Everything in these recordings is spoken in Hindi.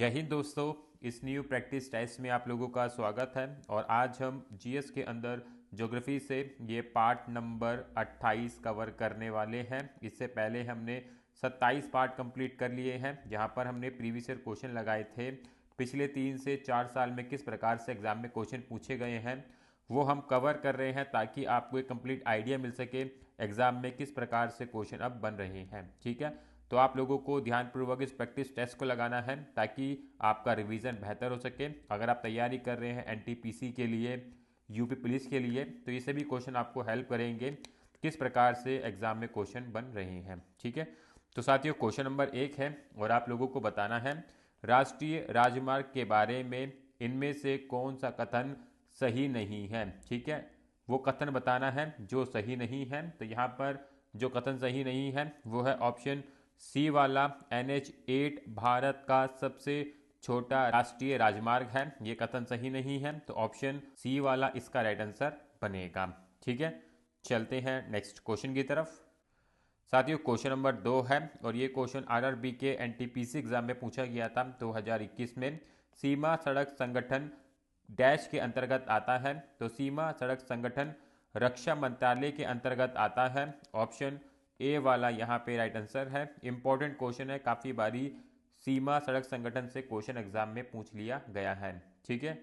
जय हिंद दोस्तों। इस न्यू प्रैक्टिस टेस्ट में आप लोगों का स्वागत है। और आज हम जीएस के अंदर ज्योग्राफी से ये पार्ट नंबर 28 कवर करने वाले हैं। इससे पहले हमने 27 पार्ट कंप्लीट कर लिए हैं, जहां पर हमने प्रीवियस ईयर क्वेश्चन लगाए थे। पिछले 3 से 4 साल में किस प्रकार से एग्जाम में क्वेश्चन पूछे गए हैं वो हम कवर कर रहे हैं, ताकि आपको एक कंप्लीट आइडिया मिल सके एग्जाम में किस प्रकार से क्वेश्चन अब बन रहे हैं। ठीक है, तो आप लोगों को ध्यानपूर्वक इस प्रैक्टिस टेस्ट को लगाना है ताकि आपका रिवीजन बेहतर हो सके। अगर आप तैयारी कर रहे हैं एनटीपीसी के लिए, यूपी पुलिस के लिए, तो ये सभी क्वेश्चन आपको हेल्प करेंगे किस प्रकार से एग्जाम में क्वेश्चन बन रहे हैं। ठीक है, तो साथियों क्वेश्चन नंबर 1 है और आप लोगों को बताना है राष्ट्रीय राजमार्ग के बारे में इनमें से कौन सा कथन सही नहीं है। ठीक है, वो कथन बताना है जो सही नहीं है। तो यहाँ पर जो कथन सही नहीं है वो है ऑप्शन सी वाला, NH8 भारत का सबसे छोटा राष्ट्रीय राजमार्ग है। ये कथन सही नहीं है, तो ऑप्शन सी वाला इसका राइट आंसर बनेगा। ठीक है, चलते हैं नेक्स्ट क्वेश्चन की तरफ। साथियों क्वेश्चन नंबर 2 है और ये क्वेश्चन आरआरबी के एनटीपीसी एग्जाम में पूछा गया था 2021 में। सीमा सड़क संगठन डैश के अंतर्गत आता है। तो सीमा सड़क संगठन रक्षा मंत्रालय के अंतर्गत आता है। ऑप्शन ए वाला यहाँ पे राइट आंसर है। इंपॉर्टेंट क्वेश्चन है, काफ़ी बारी सीमा सड़क संगठन से क्वेश्चन एग्जाम में पूछ लिया गया है। ठीक है,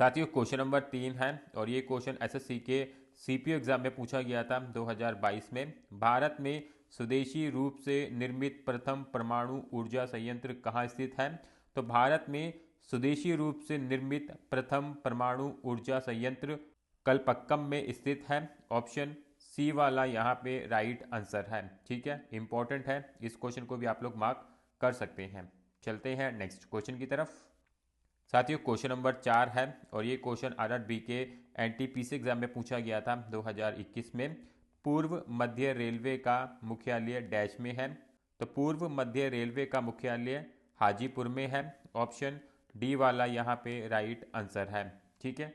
साथियों क्वेश्चन नंबर 3 है और ये क्वेश्चन एसएससी के सीपीओ एग्जाम में पूछा गया था 2022 में। भारत में स्वदेशी रूप से निर्मित प्रथम परमाणु ऊर्जा संयंत्र कहाँ स्थित है। तो भारत में स्वदेशी रूप से निर्मित प्रथम परमाणु ऊर्जा संयंत्र कलपक्कम में स्थित है। ऑप्शन सी वाला यहाँ पे राइट आंसर है। ठीक है, इंपॉर्टेंट है, इस क्वेश्चन को भी आप लोग मार्क कर सकते हैं। चलते हैं नेक्स्ट क्वेश्चन की तरफ। साथियों क्वेश्चन नंबर 4 है और ये क्वेश्चन आरआरबी के एनटीपीसी एग्जाम में पूछा गया था 2021 में। पूर्व मध्य रेलवे का मुख्यालय डैश में है। तो पूर्व मध्य रेलवे का मुख्यालय हाजीपुर में है। ऑप्शन डी वाला यहाँ पे राइट आंसर है। ठीक है,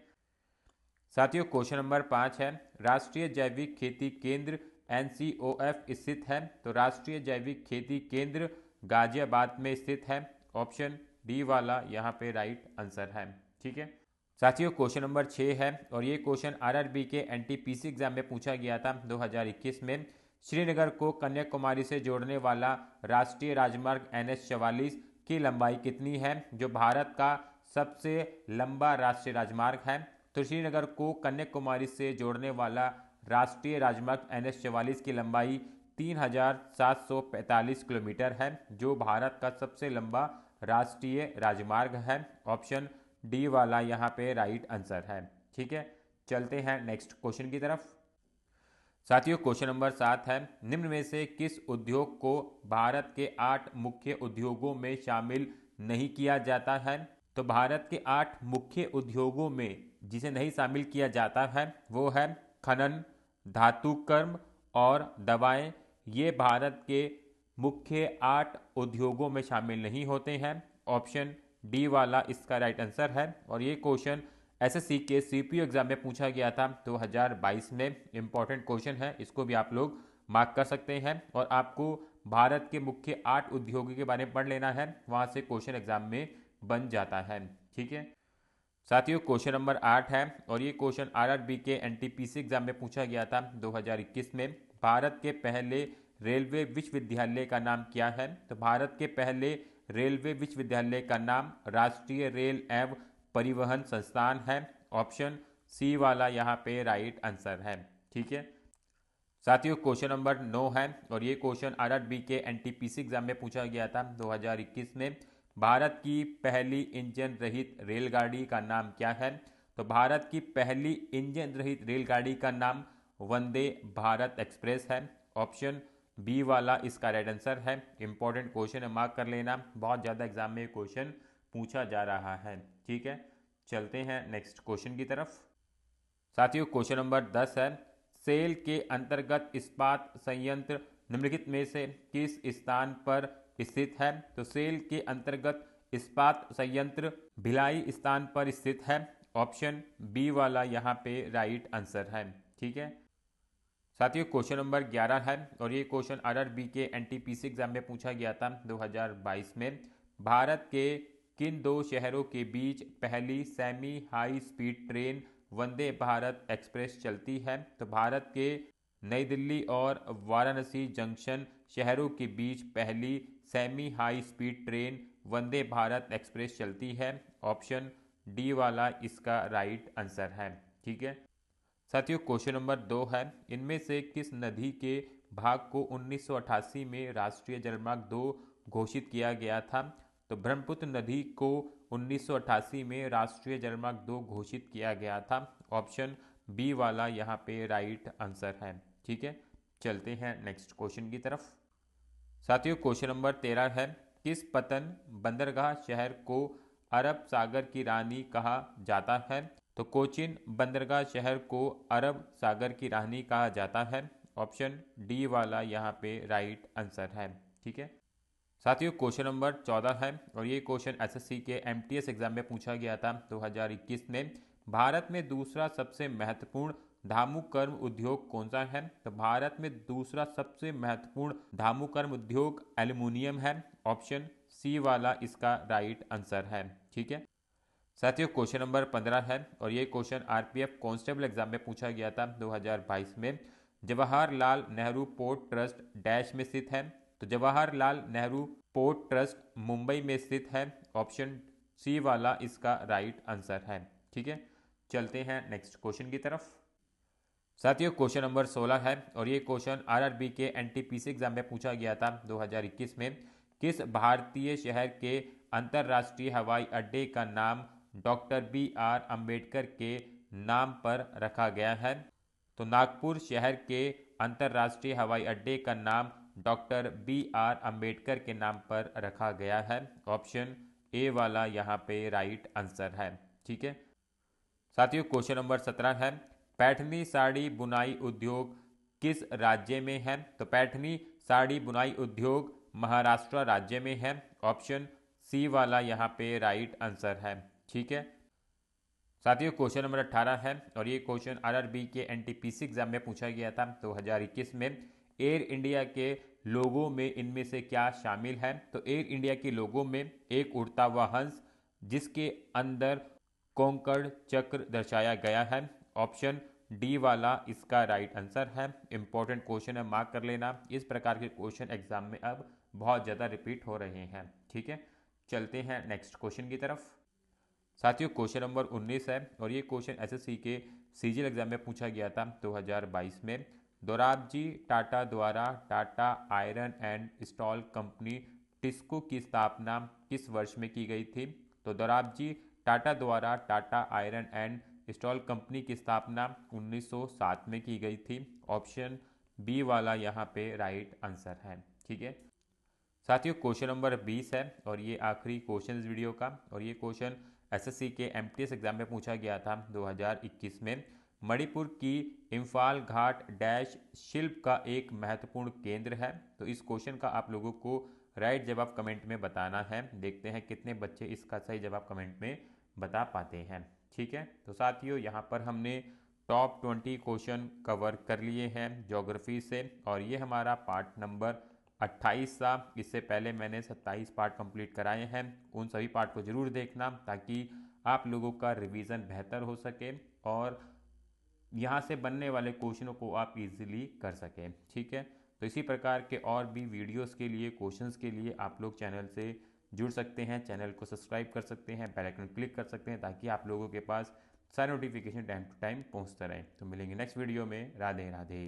साथियों क्वेश्चन नंबर 5 है राष्ट्रीय जैविक खेती केंद्र NCOF स्थित है। तो राष्ट्रीय जैविक खेती केंद्र गाजियाबाद में स्थित है। ऑप्शन डी वाला यहाँ पे राइट आंसर है। ठीक है, साथियों क्वेश्चन नंबर 6 है और ये क्वेश्चन आरआरबी के एनटीपीसी एग्जाम में पूछा गया था 2021 में। श्रीनगर को कन्याकुमारी से जोड़ने वाला राष्ट्रीय राजमार्ग NH44 की लंबाई कितनी है, जो भारत का सबसे लंबा राष्ट्रीय राजमार्ग है। तो श्रीनगर को कन्याकुमारी से जोड़ने वाला राष्ट्रीय राजमार्ग NH44 की लंबाई 3745 किलोमीटर है, जो भारत का सबसे लंबा राष्ट्रीय राजमार्ग है। ऑप्शन डी वाला यहाँ पे राइट आंसर है। ठीक है, चलते हैं नेक्स्ट क्वेश्चन की तरफ। साथियों क्वेश्चन नंबर 7 है निम्न में से किस उद्योग को भारत के 8 मुख्य उद्योगों में शामिल नहीं किया जाता है। तो भारत के 8 मुख्य उद्योगों में जिसे नहीं शामिल किया जाता है वो है खनन, धातु कर्म और दवाएं। ये भारत के मुख्य 8 उद्योगों में शामिल नहीं होते हैं। ऑप्शन डी वाला इसका राइट आंसर है। और ये क्वेश्चन एसएससी के सीपीयू एग्जाम में पूछा गया था 2022 में। इंपॉर्टेंट क्वेश्चन है, इसको भी आप लोग मार्क कर सकते हैं। और आपको भारत के मुख्य 8 उद्योगों के बारे में पढ़ लेना है, वहां से क्वेश्चन एग्जाम में बन जाता है। ठीक है, साथियों क्वेश्चन नंबर 8 है और ये क्वेश्चन आरआरबी के एनटीपीसी एग्जाम में पूछा गया था 2021 में। भारत के पहले रेलवे विश्वविद्यालय का नाम क्या है। तो भारत के पहले रेलवे विश्वविद्यालय का नाम राष्ट्रीय रेल एवं परिवहन संस्थान है। ऑप्शन सी वाला यहाँ पे राइट आंसर है। ठीक है, साथियों क्वेश्चन नंबर 9 है और ये क्वेश्चन आरआरबी के एनटीपीसी एग्जाम में पूछा गया था 2021 में। भारत की पहली इंजन रहित रेलगाड़ी का नाम क्या है। तो भारत की पहली इंजन रहित रेलगाड़ी का नाम वंदे भारत एक्सप्रेस है। ऑप्शन बी वाला इसका राइट आंसर है। इंपॉर्टेंट क्वेश्चन है, मार्क कर लेना, बहुत ज़्यादा एग्जाम में क्वेश्चन पूछा जा रहा है। ठीक है, चलते हैं नेक्स्ट क्वेश्चन की तरफ। साथियों क्वेश्चन नंबर 10 है सेल के अंतर्गत इस्पात संयंत्र निम्नलिखित में से किस स्थान पर स्थित है। तो सेल के अंतर्गत इस्पात संयंत्र भिलाई स्थान पर स्थित है। ऑप्शन बी वाला यहाँ पे राइट आंसर है। ठीक है, साथियों क्वेश्चन नंबर 11 है और ये क्वेश्चन आरआरबी के एनटीपीसी एग्जाम में पूछा गया था 2022 में। भारत के किन दो शहरों के बीच पहली semi high speed train Vande Bharat express चलती है? तो भारत के नई दिल्ली और वाराणसी जंक्शन शहरों के बीच पहली semi high speed train Vande Bharat express चलती है। ऑप्शन डी वाला इसका राइट आंसर है। ठीक है साथियों, क्वेश्चन नंबर 2 है, इनमें से किस नदी के भाग को 1988 में राष्ट्रीय जलमार्ग 2 घोषित किया गया था? तो ब्रह्मपुत्र नदी को 1988 में राष्ट्रीय जलमार्ग 2 घोषित किया गया था। ऑप्शन बी वाला यहाँ पे राइट आंसर है। ठीक है, चलते हैं नेक्स्ट क्वेश्चन की तरफ। साथियों, क्वेश्चन नंबर 13 है, किस पतन बंदरगाह शहर को अरब सागर की रानी कहा जाता है? तो कोचिन बंदरगाह शहर को अरब सागर की रानी कहा जाता है। ऑप्शन डी वाला यहाँ पे राइट आंसर है। ठीक है साथियों, क्वेश्चन नंबर 14 है और ये क्वेश्चन एसएससी के एमटीएस एग्जाम में पूछा गया था 2021 में। भारत में दूसरा सबसे महत्वपूर्ण धातु कर्म उद्योग कौन सा है? तो भारत में दूसरा सबसे महत्वपूर्ण धातु कर्म उद्योग एल्युमिनियम है। ऑप्शन सी वाला इसका राइट आंसर है। ठीक है साथियों, क्वेश्चन नंबर 15 है और ये क्वेश्चन आरपीएफ कांस्टेबल एग्जाम में पूछा गया था 2022 में। Jawaharlal Nehru port trust dash में स्थित है? तो जवाहरलाल नेहरू पोर्ट ट्रस्ट मुंबई में स्थित है। ऑप्शन सी वाला इसका राइट आंसर है। ठीक है, चलते हैं नेक्स्ट क्वेश्चन की तरफ। साथियों, क्वेश्चन नंबर 16 है और ये क्वेश्चन आरआरबी के एनटीपीसी एग्जाम में पूछा गया था 2021 में। किस भारतीय शहर के अंतर्राष्ट्रीय हवाई अड्डे का नाम डॉक्टर बी आर अम्बेडकर के नाम पर रखा गया है? तो नागपुर शहर के अंतर्राष्ट्रीय हवाई अड्डे का नाम डॉक्टर बी आर अम्बेडकर के नाम पर रखा गया है। ऑप्शन ए वाला यहाँ पे राइट आंसर है। ठीक है साथियों, क्वेश्चन नंबर 17 है, पैठनी साड़ी बुनाई उद्योग किस राज्य में है? तो पैठनी साड़ी बुनाई उद्योग महाराष्ट्र राज्य में है। ऑप्शन सी वाला यहाँ पे राइट आंसर है। ठीक है साथियों, क्वेश्चन नंबर 18 है और ये क्वेश्चन आरआरबी के एनटीपीसी एग्जाम में पूछा गया था 2021 में। एयर इंडिया के लोगों में इनमें से क्या शामिल है? तो एयर इंडिया के लोगों में एक उड़ता हुआ हंस जिसके अंदर कॉन्कॉर्ड चक्र दर्शाया गया है। ऑप्शन डी वाला इसका राइट आंसर है। इंपॉर्टेंट क्वेश्चन है, मार्क कर लेना। इस प्रकार के क्वेश्चन एग्जाम में अब बहुत ज़्यादा रिपीट हो रहे हैं। ठीक है, चलते हैं नेक्स्ट क्वेश्चन की तरफ। साथियों, क्वेश्चन नंबर 19 है और ये क्वेश्चन एसएससी के सीजीएल एग्जाम में पूछा गया था 2022 में। दोराबजी टाटा द्वारा Tata iron and steel company TISCO की स्थापना किस वर्ष में की गई थी? तो दोराबजी टाटा द्वारा Tata iron and steel company की स्थापना 1907 में की गई थी। ऑप्शन बी वाला यहाँ पे राइट आंसर है। ठीक है साथियों, क्वेश्चन नंबर 20 है और ये आखिरी क्वेश्चन इस वीडियो का और ये क्वेश्चन एसएससी के एमटीएस एग्जाम में पूछा गया था 2021 में। मणिपुर की इम्फाल घाट डैश शिल्प का एक महत्वपूर्ण केंद्र है? तो इस क्वेश्चन का आप लोगों को राइट जवाब कमेंट में बताना है। देखते हैं कितने बच्चे इसका सही जवाब कमेंट में बता पाते हैं। ठीक है, तो साथियों यहाँ पर हमने टॉप 20 क्वेश्चन कवर कर लिए हैं ज्योग्राफी से और ये हमारा पार्ट नंबर 28 था। इससे पहले मैंने 27 पार्ट कंप्लीट कराए हैं। उन सभी पार्ट को जरूर देखना ताकि आप लोगों का रिवीजन बेहतर हो सके और यहाँ से बनने वाले क्वेश्चनों को आप इजीली कर सकें। ठीक है, तो इसी प्रकार के और भी वीडियोस के लिए, क्वेश्चंस के लिए आप लोग चैनल से जुड़ सकते हैं, चैनल को सब्सक्राइब कर सकते हैं, बेल आइकन क्लिक कर सकते हैं ताकि आप लोगों के पास सारे नोटिफिकेशन टाइम टू टाइम पहुँचते रहें। तो मिलेंगे नेक्स्ट वीडियो में। राधे राधे।